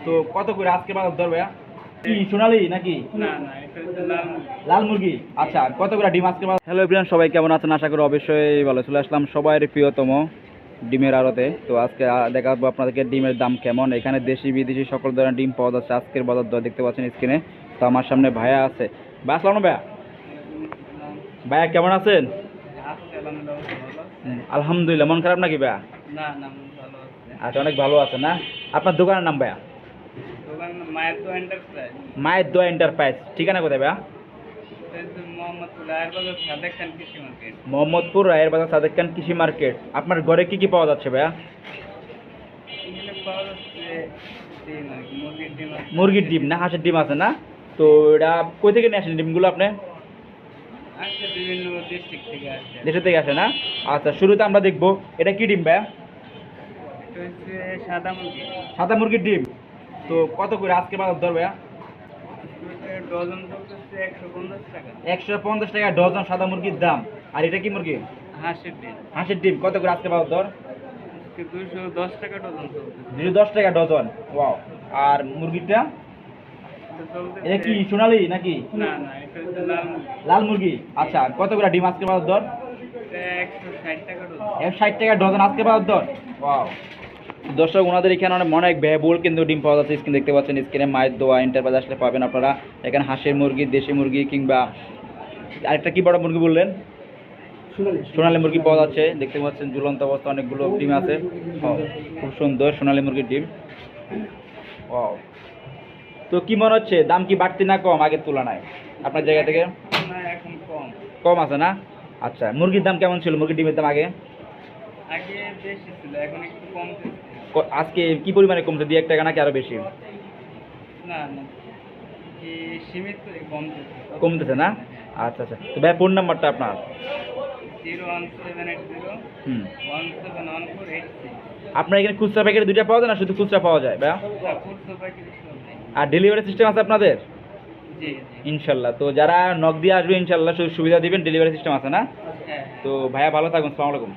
তো কত করে আজকে বাজার দর ভাইয়া? কি সোনালি নাকি? না না, এটা হচ্ছে লাল মুরগি। লাল মুরগি। আচ্ছা, কত করে ডিম আজকে বাজার? হ্যালো এভরিওয়ান, সবাই কেমন আছেন? আশা করি অবশ্যই ভালো। চলে আসলাম সবার প্রিয়তম ডিমের আড়তে। তো আজকে দেখাবো আপনাদেরকে ডিমের দাম কেমন। এখানে দেশি বিদেশি সকল ধরনের ডিম পাওয়া যাচ্ছে। আজকের বাজার দর দেখতে পাচ্ছেন স্ক্রিনে। তো আমার সামনে ভাইয়া আছে। ভাই আসসালাম ভাইয়া। ভাইয়া কেমন আছেন? আজকে আলহামদুলিল্লাহ ভালো। আলহামদুলিল্লাহ। মন খারাপ নাকি ভাইয়া? না না, ভালো আছে। আচ্ছা, অনেক ভালো আছে না? আপনার দোকানের নাম ভাইয়া? দোকানের নাম মায়ের দোয়া এন্টারপ্রাইজ। মায়ের দোয়া এন্টারপ্রাইজ। ঠিকানা কোথায় ভাইয়া? এটা হচ্ছে মোহাম্মদপুর রায়ের বাজার সাদেক খান কৃষি মার্কেট। মোহাম্মদপুর রায়ের বাজার সাদেক খান কৃষি মার্কেট। আপনার ঘরে কি কি পাওয়া যাচ্ছে ভাইয়া? এখানে পাওয়া যাচ্ছে ডিম আর কি, মুরগির ডিম আছে। মুরগির ডিম না হাঁসের ডিম আছে না? তো এটা কই থেকে নিয়ে আসেন ডিমগুলো আপনি? আসছে বিভিন্ন ডিস্ট্রিক্ট থেকে আসছে। দেশের থেকে আসে না? আচ্ছা, শুরুতে আমরা দেখবো এটা কি ডিম ভাইয়া? এটা হচ্ছে সাদা মুরগি। সাদা মুরগির ডিম। তো কত করে আজকে বাজার দর ভাইয়া? এটা ডজন পড়তেছে 150 টাকা। 150 টাকা ডজন সাদা মুরগির দাম। আর এটা কি মুরগি? হাঁসের ডিম হাঁসের ডিম। কত করে আজকে বাজার দর? আজকে 210 টাকা ডজন চলতেছে। 210 টাকা ডজন। ওয়াও। আর মুরগিটা? এটা চলতেছে। এটা কি সোনালি নাকি? না না, এটা হচ্ছে লাল মুরগি। লাল মুরগি। আচ্ছা, কত করে ডিম আজকে বাজার দর? এটা 160 টাকা ডজন। 160 টাকা ডজন আজকে বাজার দর। ওয়াও। দর্শক, ওনাদের এখানে অনেক ব্যয়বহুল কিন্তু ডিম পাওয়া যাচ্ছে। স্ক্রিন দেখতে পাচ্ছেন, স্ক্রিনে মায়ের দোয়া এন্টারপ্রাইজ আসলে পাবেন আপনারা। এখানে হাঁসের মুরগি, দেশি মুরগি কিংবা আরেকটা কি বড় মুরগি বললেন? সোনালী মুরগি পাওয়া যাচ্ছে। দেখতে পাচ্ছেন ঝুলন্ত অবস্থা অনেকগুলো ডিম আছে। খুব সুন্দর সোনালী মুরগির ডিম। ওয়াও। তো কি মনে হচ্ছে, দাম কি বাড়তি না কম আগের তুলনায় আপনার জায়গা থেকে? না, এখন কম। কম আছে না? আচ্ছা, মুরগির দাম কেমন ছিল? মুরগির ডিমের দাম আগে আগে বেশি ছিল, এখন একটু কমছে। আজকে কি পরিমাণে কমছে? 2-1 টাকা নাকি আরো বেশি? না না, এই সীমিত কমছে। কমতেছে না? আচ্ছা আচ্ছা। তো ভাই ফোন নাম্বারটা আপনার? 01780 হুম। 171486। আপনার এখানে খুচরা প্যাকেট দুইটা পাওয়া যায় না শুধু খুচরা পাওয়া যায় ভাইয়া? ফুলসো প্যাকেট সব নেই। আর ডেলিভারি সিস্টেম আছে আপনাদের? জি জি। ইনশাল্লাহ। তো যারা নক দিয়ে আসবে ইনশাল্লাহ সুবিধা দিবেন, ডেলিভারি সিস্টেম আছে না? হ্যাঁ। তো ভাইয়া ভালো থাকুন। আসসালামু আলাইকুম।